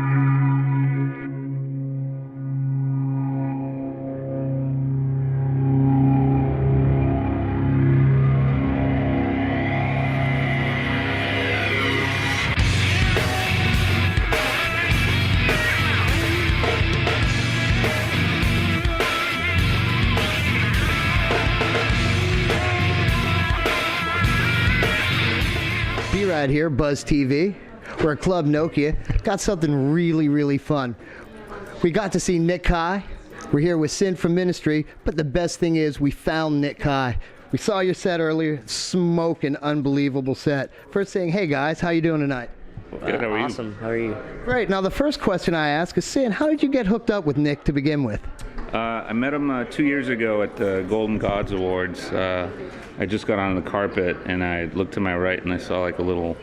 Right here, Buzztv. We're at Club Nokia. Got something really, really fun. We got to see Nick Kai. We're here with Sin from Ministry, but the best thing is we found Nick Kai. We saw your set earlier, smoking, unbelievable set. First thing, hey guys, how you doing tonight? Good, how are you? Awesome, how are you? Great. Now the first question I ask is, Sin, how did you get hooked up with Nick to begin with? I met him 2 years ago at the Golden Gods Awards. I just got on the carpet and I looked to my right and I saw like a little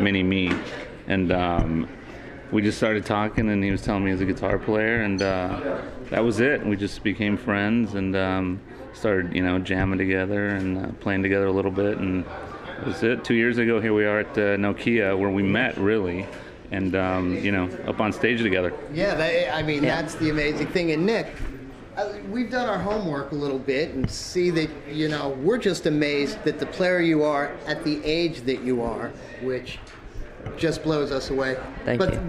mini me, and we just started talking and he was telling me he's a guitar player, and that was it. We just became friends and started, jamming together and playing together a little bit, and that was it. 2 years ago, here we are at Nokia, where we met really, and up on stage together. Yeah, that's the amazing thing. And Nick, we've done our homework a little bit and see that, we're just amazed that the player you are at the age that you are, which just blows us away. Thank you.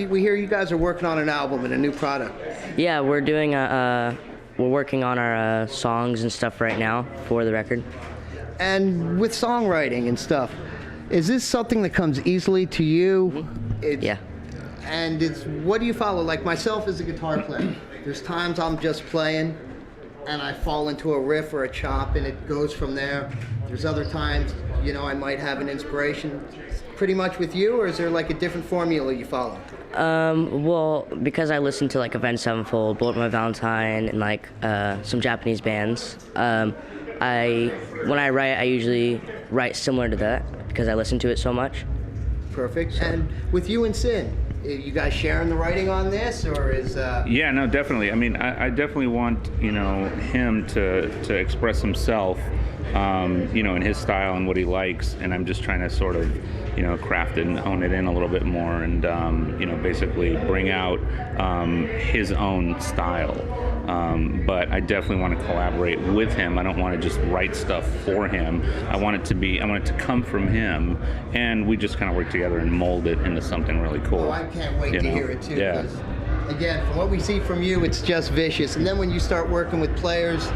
We hear you guys are working on an album and a new product. Yeah, we're doing we're working on our songs and stuff right now for the record. And with songwriting and stuff, is this something that comes easily to you? Yeah. And what do you follow? Like myself as a guitar player, there's times I'm just playing and I fall into a riff or a chop and it goes from there. There's other times, I might have an inspiration. Pretty much with you, or is there like a different formula you follow? Well, because I listen to like Avenged Sevenfold, Bullet My Valentine, and like some Japanese bands, when I write, I usually write similar to that because I listen to it so much. Perfect. So. And with you and Sin, you guys sharing the writing on this, or is? Yeah, no, definitely. I mean, I definitely want him to express himself, in his style and what he likes, and I'm just trying to sort of craft it and hone it in a little bit more, and basically bring out his own style. But I definitely want to collaborate with him. I don't want to just write stuff for him. I want it to come from him, and we just kind of work together and mold it into something really cool. Oh, I can't wait to hear it too. Yeah. Because, again, from what we see from you, it's just vicious. And then when you start working with players,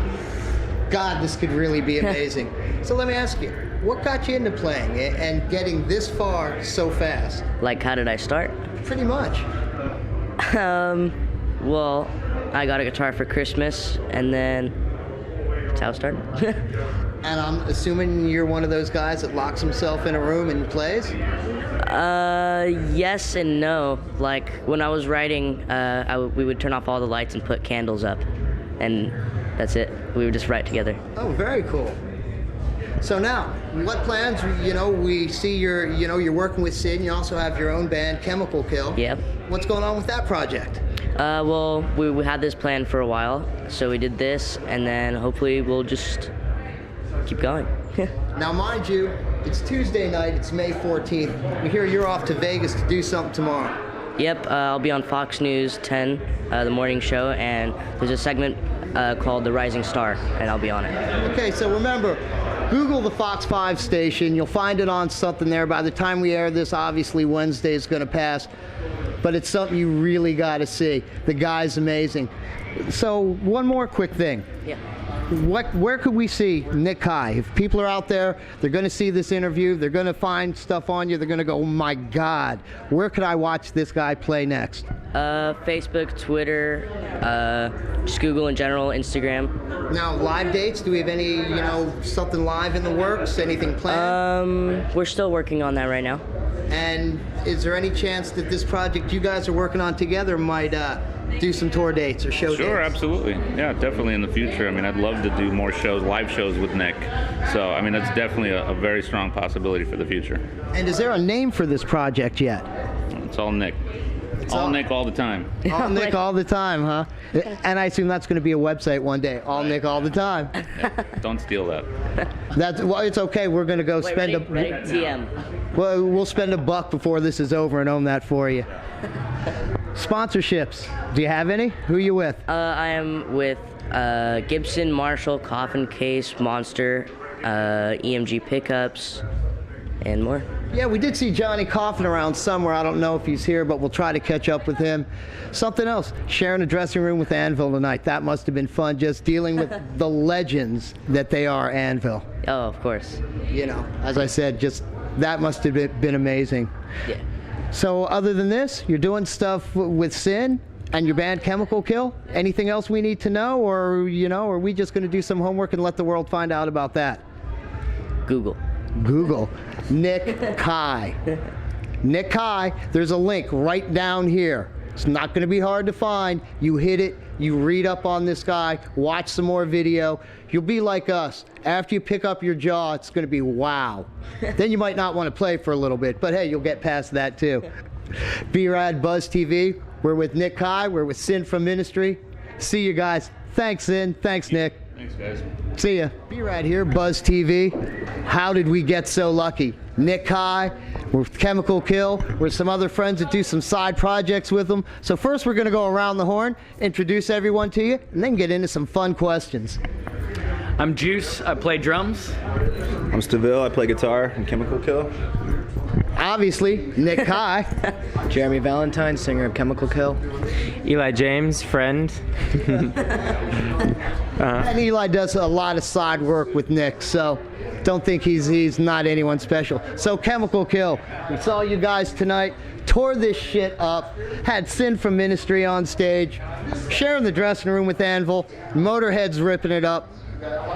God, this could really be amazing. So let me ask you, what got you into playing and getting this far so fast? Like, how did I start? Pretty much. Well, I got a guitar for Christmas, and then that's how it started. And I'm assuming you're one of those guys that locks himself in a room and plays? Yes and no. Like, when I was writing, we would turn off all the lights and put candles up, and that's it. We would just write together. Oh, very cool. So now, what plans? We see you're working with Sid. You also have your own band, Chemical Kill. Yep. What's going on with that project? Well, we had this plan for a while, so we did this, and then hopefully we'll just keep going. Now, mind you, it's Tuesday night. It's May 14th. We hear you're off to Vegas to do something tomorrow. Yep, I'll be on Fox News 10, the morning show, and there's a segment called The Rising Star, and I'll be on it. Okay, so remember, Google the Fox 5 station. You'll find it on something there. By the time we air this, obviously Wednesday is going to pass, but it's something you really got to see. The guy's amazing. So one more quick thing. Yeah. Where could we see Nick Kai? If people are out there, they're going to see this interview, they're going to find stuff on you, they're going to go, oh my God, where could I watch this guy play next? Facebook, Twitter, just Google in general, Instagram. Now, live dates, do we have any, something live in the works, anything planned? We're still working on that right now. And is there any chance that this project you guys are working on together might do some tour dates or show dates? Sure, absolutely. Yeah, definitely in the future. I mean, I'd love to do more shows, live shows with Nick. So, I mean, that's definitely a very strong possibility for the future. And is there a name for this project yet? It's all Nick. All Nick all the time. All Nick all the time, huh? And I assume that's going to be a website one day. All Nick all the time. Yeah, don't steal that. Well, it's okay. We're going to go spend ready? TM. Well, we'll spend $1 before this is over and own that for you. Sponsorships. Do you have any? Who are you with? I am with Gibson, Marshall, Coffin Case, Monster, EMG Pickups, and more. Yeah, we did see Johnny Coffin around somewhere. I don't know if he's here, but we'll try to catch up with him. Something else, sharing a dressing room with Anvil tonight. That must have been fun, just dealing with the legends that they are, Anvil. Oh, of course. You know, as I said, just that must have been amazing. Yeah. So other than this, you're doing stuff with Sin and your band Chemical Kill. Anything else we need to know, or are we just going to do some homework and let the world find out about that? Google. Nick Kai. Nick Kai, there's a link right down here. It's not going to be hard to find. You hit it, you read up on this guy, watch some more video. You'll be like us. After you pick up your jaw, it's going to be wow. Then you might not want to play for a little bit, but hey, you'll get past that too. B-Rad Buzztv. We're with Nick Kai. We're with Sin from Ministry. See you guys. Thanks, Sin. Thanks, Nick. Thanks, guys. See ya. B-Rad here, Buzztv. How did we get so lucky? Nick Kai, we're with Chemical Kill. We're some other friends that do some side projects with them. So first we're going to go around the horn, introduce everyone to you, and then get into some fun questions. I'm Juice. I play drums. I'm Staville. I play guitar in Chemical Kill. Obviously, Nick Kai. Jeremy Valentine, singer of Chemical Kill. Eli James, friend. And Eli does a lot of side work with Nick, so don't think he's not anyone special. So Chemical Kill, we saw you guys tonight, tore this shit up, had Sin from Ministry on stage, sharing the dressing room with Anvil, Motorhead's ripping it up.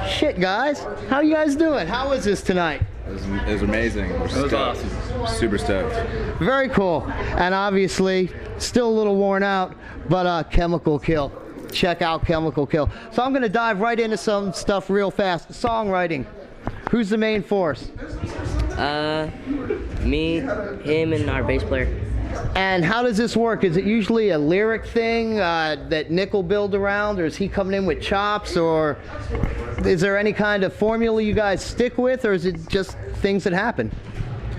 Shit, guys, how you guys doing? How was this tonight? It was amazing. It was awesome. Super stoked. Very cool. And obviously, still a little worn out, but Chemical Kill. Check out Chemical Kill. So I'm going to dive right into some stuff real fast. Songwriting. Who's the main force? Me, him, and our bass player. And how does this work? Is it usually a lyric thing that Nick will build around, or is he coming in with chops, or is there any kind of formula you guys stick with, or is it just things that happen?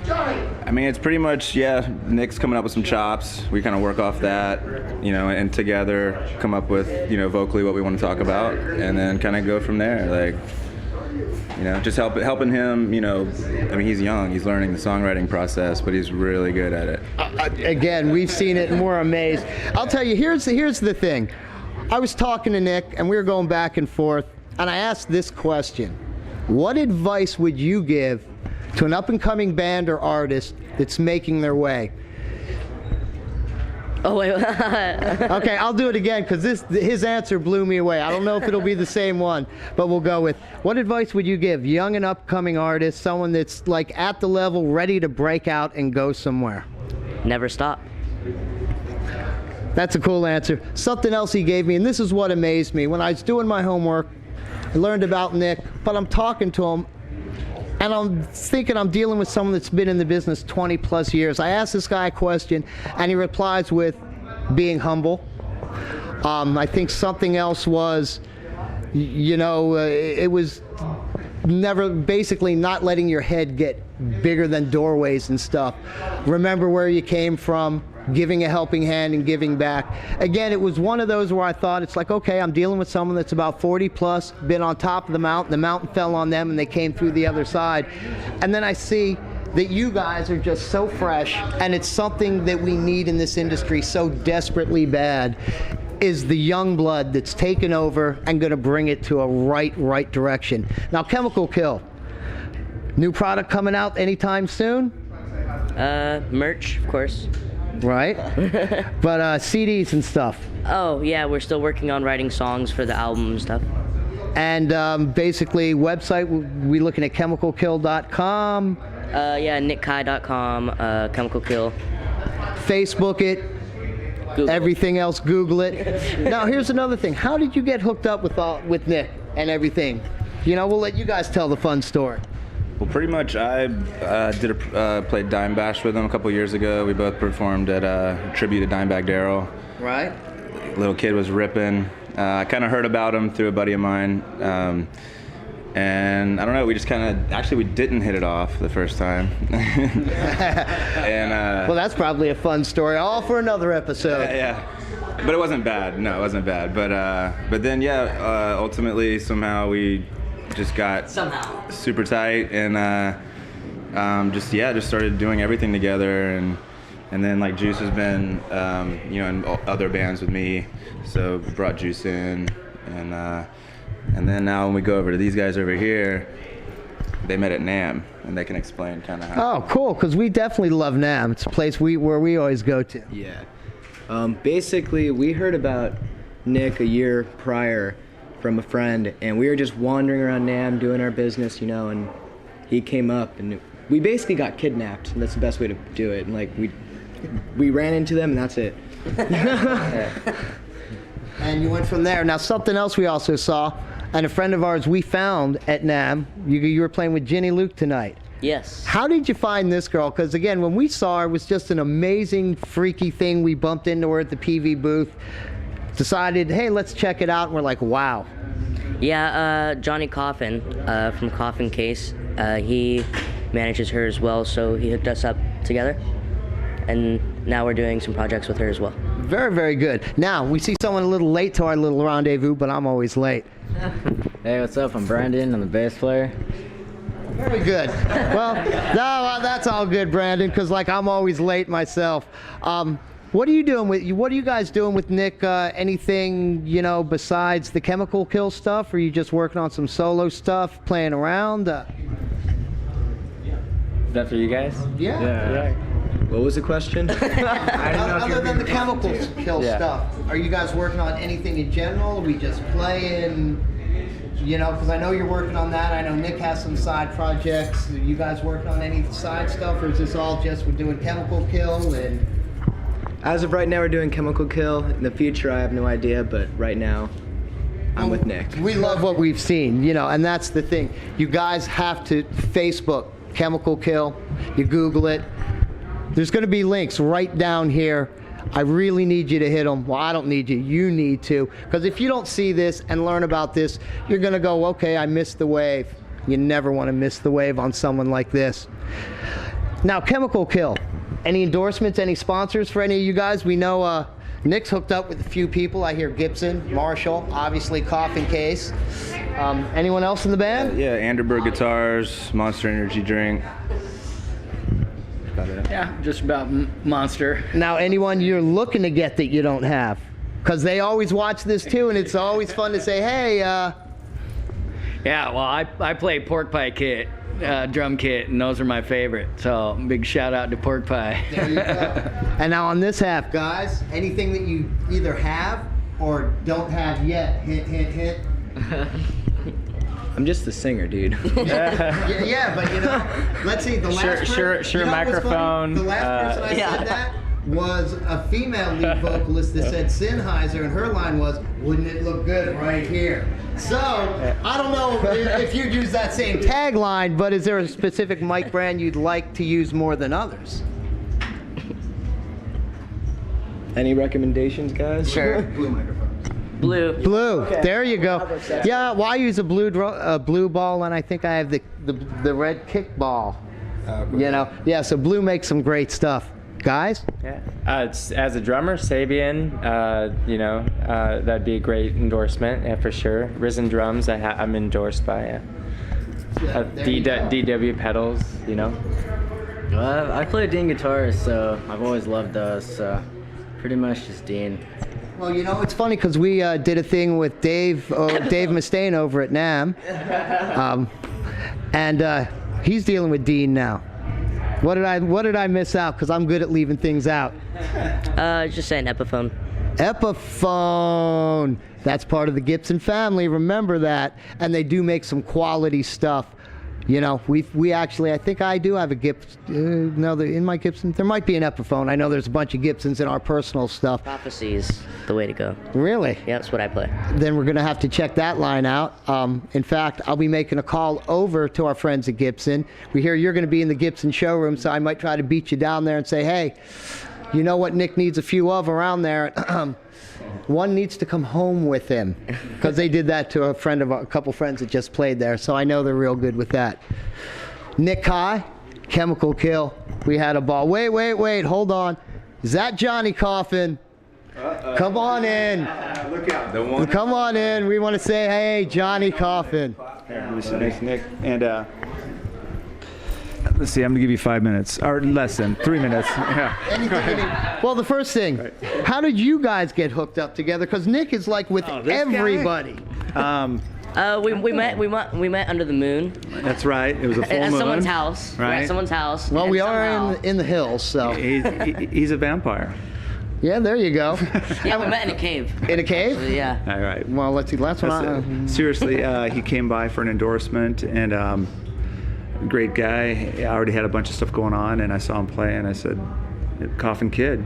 I mean, it's pretty much, yeah, Nick's coming up with some chops. We kind of work off that, and together come up with, vocally what we want to talk about, and then kind of go from there. Like, just helping him, I mean, he's young, he's learning the songwriting process, but he's really good at it. Again, we've seen it and we're amazed. I'll tell you, here's the thing. I was talking to Nick and we were going back and forth, and I asked this question. What advice would you give to an up-and-coming band or artist that's making their way? Oh, wait. Okay, I'll do it again because his answer blew me away. I don't know if it'll be the same one, but we'll go with, what advice would you give young and upcoming artists, someone that's like at the level, ready to break out and go somewhere? Never stop. That's a cool answer. Something else he gave me, and this is what amazed me. When I was doing my homework, I learned about Nick, but I'm talking to him, and I'm thinking I'm dealing with someone that's been in the business 20 plus years. I asked this guy a question, and he replies with being humble. I think something else was, it was never, basically not letting your head get bigger than doorways and stuff. Remember where you came from, giving a helping hand and giving back. Again, it was one of those where I thought, it's like, okay, I'm dealing with someone that's about 40 plus, been on top of the mountain fell on them and they came through the other side. And then I see that you guys are just so fresh, and it's something that we need in this industry so desperately bad, is the young blood that's taken over and going to bring it to a right direction. Now, Chemical Kill, new product coming out anytime soon? Merch, of course. Right? But CDs and stuff. Oh, yeah, we're still working on writing songs for the album and stuff. And basically, website, we looking at chemicalkill.com. Yeah, nickkai.com, Chemical Kill. Facebook it. Google. Everything else, Google it. Now, here's another thing. How did you get hooked up with Nick and everything? We'll let you guys tell the fun story. Well, pretty much I played Dime Bash with him a couple years ago. We both performed at a tribute to Dimebag Darrell. Right. Little kid was ripping. I kind of heard about him through a buddy of mine. And I don't know, we just kind of, actually we didn't hit it off the first time. And Well, that's probably a fun story, all for another episode. yeah. But it wasn't bad. No, it wasn't bad. But then yeah, ultimately somehow we just got super tight and just started doing everything together and then like Juice has been in other bands with me, so we brought Juice in and then now when we go over to these guys over here, they met at NAMM and they can explain kind of how. Oh, cool, because we definitely love NAMM. It's a place where we always go to. Yeah. Basically, we heard about Nick a year prior from a friend, and we were just wandering around NAMM doing our business, and he came up, and we basically got kidnapped, and that's the best way to do it. And like we ran into them, and that's it. And you went from there. Now, something else we also saw, and a friend of ours we found at NAMM, you were playing with Ginny Luke tonight. Yes. How did you find this girl? Because again, when we saw her, it was just an amazing, freaky thing. We bumped into her at the PV booth, decided, hey, let's check it out, and we're like, wow. Yeah, Johnny Coffin from Coffin Case, he manages her as well, so he hooked us up together, and now we're doing some projects with her as well. Very, very good. Now, we see someone a little late to our little rendezvous, but I'm always late. Hey, what's up? I'm Brandon. I'm the bass player. Very good. Well, no, that's all good, Brandon, because like I'm always late myself. What are you guys doing with Nick? Anything, besides the Chemical Kill stuff? Or are you just working on some solo stuff, playing around? Is that for you guys? Yeah. What was the question? Other than the Chemical Kill stuff, are you guys working on anything in general? Are we just playing? Because I know you're working on that. I know Nick has some side projects. Are you guys working on any side stuff, or is this all just we're doing Chemical Kill? And As of right now, we're doing Chemical Kill. In the future, I have no idea, but right now, I'm with Nick. We love what we've seen, and that's the thing. You guys have to Facebook Chemical Kill. You Google it. There's going to be links right down here. I really need you to hit them. Well, I don't need you. You need to. Because if you don't see this and learn about this, you're going to go, okay, I missed the wave. You never want to miss the wave on someone like this. Now, Chemical Kill. Any endorsements, any sponsors for any of you guys? We know Nick's hooked up with a few people. I hear Gibson, Marshall, obviously Coffin Case. Anyone else in the band? Yeah, Anderberg Guitars, Monster Energy Drink. Yeah, just about Monster. Now, anyone you're looking to get that you don't have? Because they always watch this too, and it's always fun to say, hey, Yeah, well, I play Pork Pie Kit, drum kit, and those are my favorite. So big shout out to Pork Pie. There you go. And now on this half, guys, anything that you either have or don't have yet, hint, hint, hint. I'm just the singer, dude. Yeah, but let's see. The last Sure microphone. The last person I said that was a female lead vocalist that said Sennheiser, and her line was, wouldn't it look good right here? So, I don't know if you'd use that same tagline, but is there a specific mic brand you'd like to use more than others? Any recommendations, guys? Sure. Blue microphone. Blue. Okay. There you go. Yeah, well, I use a blue ball, and I think I have the red kick ball. Yeah, so blue makes some great stuff. Guys? Yeah. As a drummer, Sabian, that'd be a great endorsement, for sure. Risen Drums, I'm endorsed by. DW pedals, Well, I play Dean guitars, so I've always loved those. So pretty much just Dean. Well, it's funny because we did a thing with Dave Mustaine over at NAMM, and he's dealing with Dean now. What did I miss out? Because I'm good at leaving things out. Just saying Epiphone. Epiphone. That's part of the Gibson family. Remember that. And they do make some quality stuff. We actually, I think I do have a Gibson. No, in my Gibson, there might be an Epiphone. I know there's a bunch of Gibsons in our personal stuff. Prophecy's the way to go. Really? Yeah, that's what I play. Then we're going to have to check that line out. In fact, I'll be making a call over to our friends at Gibson. We hear you're going to be in the Gibson showroom, so I might try to beat you down there and say, hey, you know what Nick needs a few of around there? one needs to come home with him because they did that to a couple friends that just played there. So I know they're real good with that. Nick Kai, Chemical Kill. We had a ball. Wait, hold on. Is that Johnny Coffin? Come on in. Look out. Come on in. We want to say, hey, Johnny Coffin. Nice, Nick. And let's see, I'm going to give you 5 minutes, or less than 3 minutes. Yeah. Well, the first thing, how did you guys get hooked up together? Because Nick is like with everybody. We met under the moon. That's right. It was a full At moon. someone's house. Right. At someone's house. Well, and we somehow- are in the hills, so. He's a vampire. Yeah, there you go. Yeah, we met in a cave. In a cave? Yeah. All right. Well, let's see. That's what Seriously, he came by for an endorsement, and great guy. I already had a bunch of stuff going on, and I saw him play, and I said, Coffin Kid.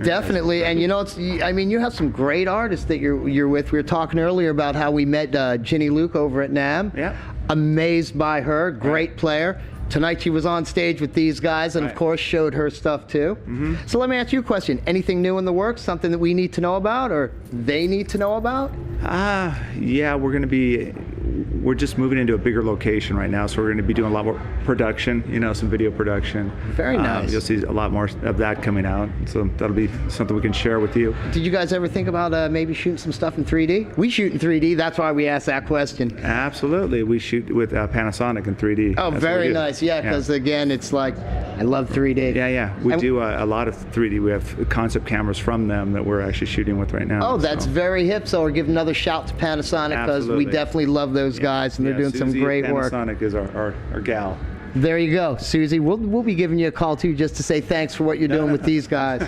Definitely, and you know, I mean, you have some great artists that you're with. We were talking earlier about how we met Ginny Luke over at NAMM. Yeah. Amazed by her, great player. Tonight she was on stage with these guys, and of course showed her stuff too. So let me ask you a question: anything new in the works? Something that we need to know about, or they need to know about? Yeah, we're just moving into a bigger location right now, so we're going to be doing a lot more production, some video production. Very nice. You'll see a lot more of that coming out, so that'll be something we can share with you. Did you guys ever think about maybe shooting some stuff in 3D? We shoot in 3D, that's why we asked that question. Absolutely, we shoot with Panasonic in 3D. Oh, That's very what we do. nice, yeah, because again, it's like, I love 3D. Yeah, we do a lot of 3D. We have concept cameras from them that we're actually shooting with right now. Oh, that's very hip, so we'll give another shout to Panasonic, because we Absolutely. definitely love those guys, and they're doing some Susie great at work. Panasonic is our gal. There you go, Susie. We'll be giving you a call too, just to say thanks for what you're doing with these guys.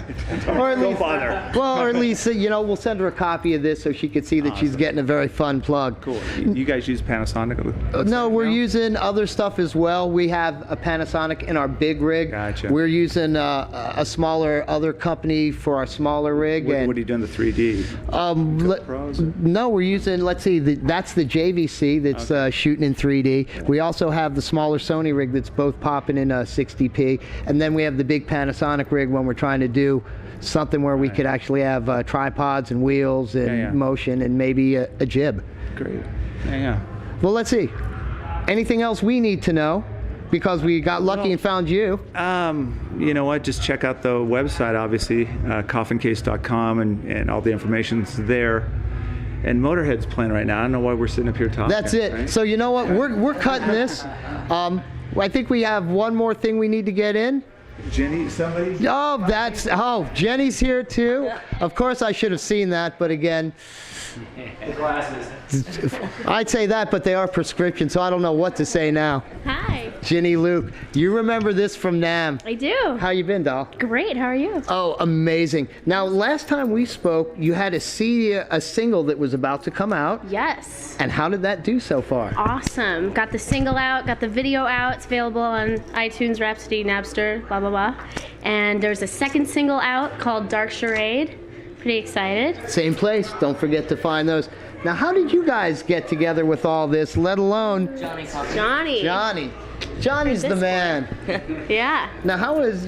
Or at least, bother. well, or at least we'll send her a copy of this so she can see that she's getting a very fun plug. Cool. You guys use Panasonic? No, we're using other stuff as well. We have a Panasonic in our big rig. Gotcha. We're using a smaller other company for our smaller rig. What and are you doing the 3D? Pros? No, we're using, let's see, that's the JVC that's shooting in 3D. We also have the smaller Sony rig that's both popping in 60p. And then we have the big Panasonic rig when we're trying to do something where we could actually have tripods and wheels and motion and maybe a jib. Great. Yeah. Well, let's see. Anything else we need to know? Because we got lucky and found you. You know what? Just check out the website, obviously, coffincase.com, and all the information's there. And Motorhead's playing right now. I don't know why we're sitting up here talking. That's it. Right? So you know what? We're cutting this. I think we have one more thing we need to get in. Jenny, somebody? Jenny's here too. Of course, I should have seen that, but again, The glasses. I'd say that, but they are prescription, so I don't know what to say now. Hi. Ginny Luke, you remember this from NAMM. I do. How you been, doll? Great. How are you? Oh, amazing. Now, last time we spoke, you had a single that was about to come out. Yes. And how did that do so far? Awesome. Got the single out, got the video out. It's available on iTunes, Rhapsody, Napster, blah, blah, blah. And there's a second single out called Dark Charade. Pretty excited. Same place. Don't forget to find those. Now, how did you guys get together with all this, let alone Johnny. Johnny's the man. Yeah. Now, how was,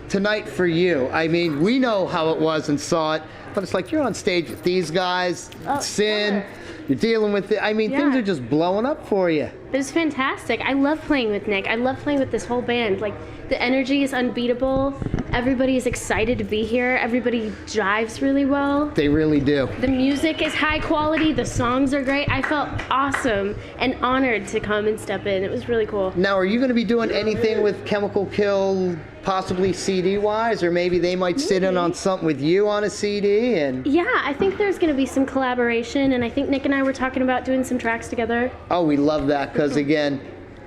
tonight for you? I mean, we know how it was and saw it, but it's like you're on stage with these guys, Sin, sure. you're dealing with it. I mean, things Yeah. are just blowing up for you. It was fantastic. I love playing with Nick. I love playing with this whole band. Like, the energy is unbeatable. Everybody is excited to be here. Everybody jives really well. They really do. The music is high quality. The songs are great. I felt awesome and honored to come and step in. It was really cool. Now, are you going to be doing anything with Chemical Kill, possibly CD-wise, or maybe they might sit in on something with you on a CD? And Yeah, I think there's going to be some collaboration, and I think Nick and I were talking about doing some tracks together. oh, we love that because again,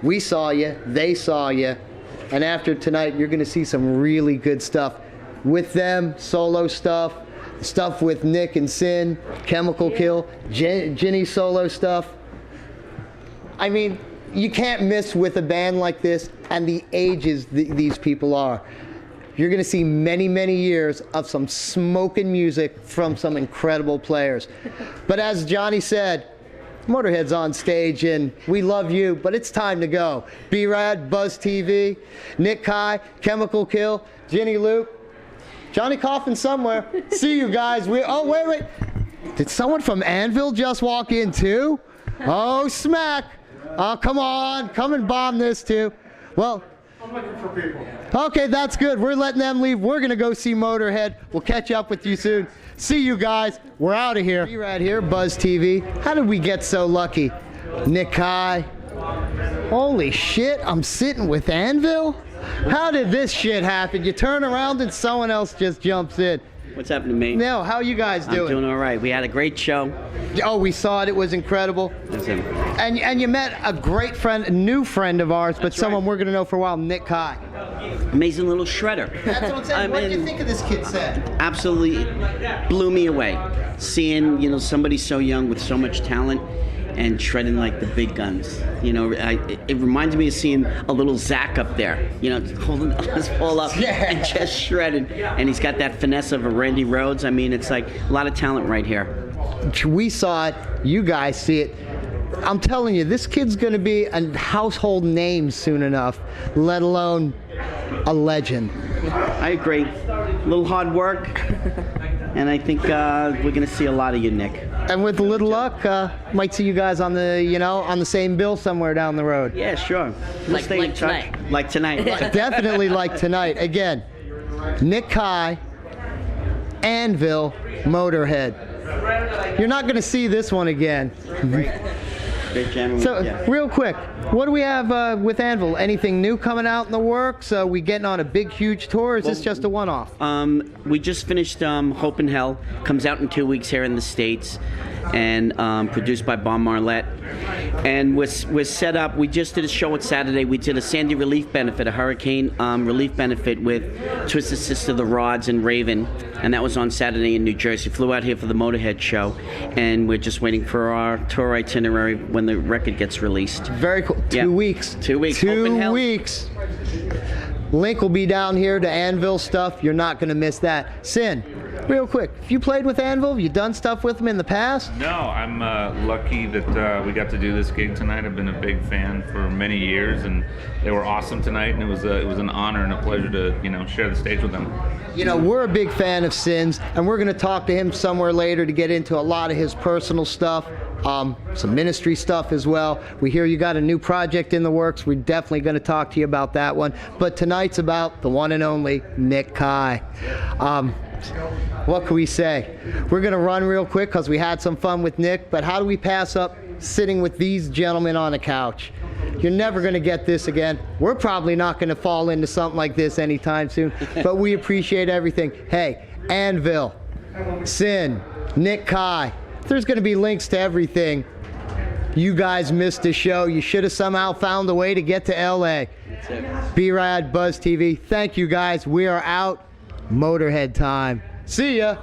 we saw you, they saw you, and after tonight, you're going to see some really good stuff with them, solo stuff with Nick and Sin, Chemical Kill, Ginny solo stuff. I mean, you can't miss with a band like this and the ages these people are. You're going to see many, many years of some smoking music from some incredible players. But as Johnny said, Motorhead's on stage and we love you, but it's time to go. B-Rad, Buzztv, Nick Kai, Chemical Kill, Ginny Luke, Johnny Coffin somewhere. See you guys. Wait. Did someone from Anvil just walk in too? Oh, smack. Oh, come on. Come and bomb this too. Well, I'm looking for people. okay, that's good. We're letting them leave. We're going to go see Motorhead. We'll catch up with you soon. See you guys. We're out of here. We're right here, Buzztv. How did we get so lucky? Nick Kai. Holy shit, I'm sitting with Anvil? How did this shit happen? You turn around and someone else just jumps in. What's happening to me? No, how you guys doing? I'm doing all right. We had a great show. Oh, we saw it. It was incredible. That's it. And you met a great friend, a new friend of ours, but That's someone right. we're going to know for a while, Nick Kai. Amazing little shredder. That's what I'm saying. What did you think of this kid set? Absolutely blew me away. Seeing, somebody so young with so much talent and shredding like the big guns. It reminds me of seeing a little Zach up there, holding his ball up and just shredding. And he's got that finesse of a Randy Rhoads. I mean, it's like a lot of talent right here. We saw it. You guys see it. I'm telling you, this kid's going to be a household name soon enough, let alone a legend. I agree. A little hard work. And I think we're going to see a lot of you, Nick. And with a little luck, might see you guys on the, on the same bill somewhere down the road. Yeah, sure. Like tonight. Like tonight. Definitely like tonight. Again, Nick Kai, Anvil, Motorhead. You're not going to see this one again. Great gentleman. So, real quick, what do we have with Anvil? Anything new coming out in the works? We getting on a big, huge tour, or is this just a one-off? We just finished Hope in Hell. Comes out in 2 weeks here in the States, and produced by Bob Marlette. And we're set up. We just did a show on Saturday. We did a Sandy relief benefit, a hurricane relief benefit with Twisted Sister, The Rods, and Raven. And that was on Saturday in New Jersey. Flew out here for the Motorhead show, and we're just waiting for our tour itinerary when the record gets released. Very cool. 2 weeks. 2 weeks. 2 weeks. Link will be down here to Anvil stuff. You're not going to miss that. Sin, real quick, have you played with Anvil? Have you done stuff with them in the past? No, I'm lucky that we got to do this gig tonight. I've been a big fan for many years, and they were awesome tonight. And it was an honor and a pleasure to share the stage with them. We're a big fan of Sin's, and we're going to talk to him somewhere later to get into a lot of his personal stuff. Some ministry stuff as well. We hear you got a new project in the works. We're definitely going to talk to you about that one. But tonight's about the one and only Nick Kai. What can we say? We're going to run real quick because we had some fun with Nick, but how do we pass up sitting with these gentlemen on a couch? You're never going to get this again. We're probably not going to fall into something like this anytime soon, but we appreciate everything. Hey, Anvil, Sin, Nick Kai, there's going to be links to everything. You guys missed the show. You should have somehow found a way to get to LA. B-Rad, Buzztv. Thank you guys. We are out. Motorhead time. See ya.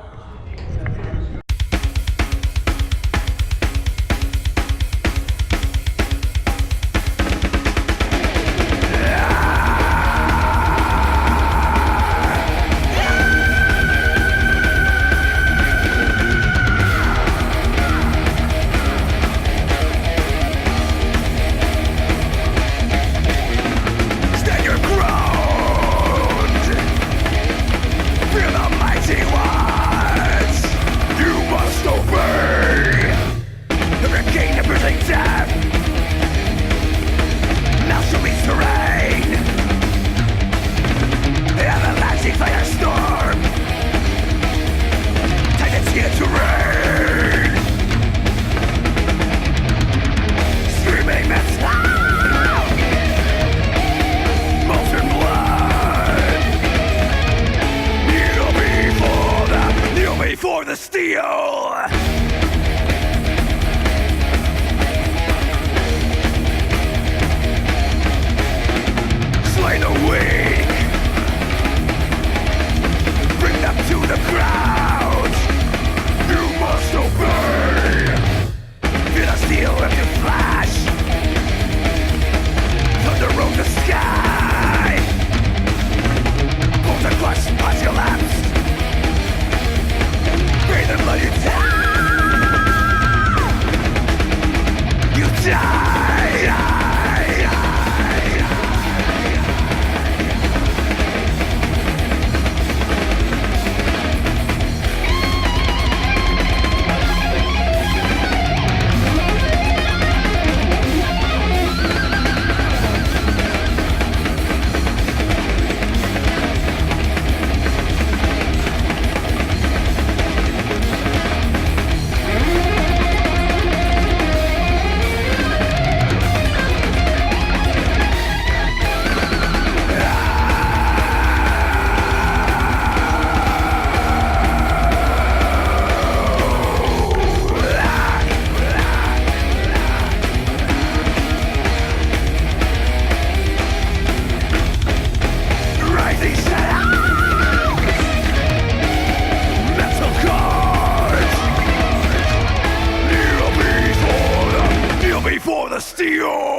steel.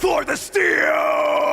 For the steel!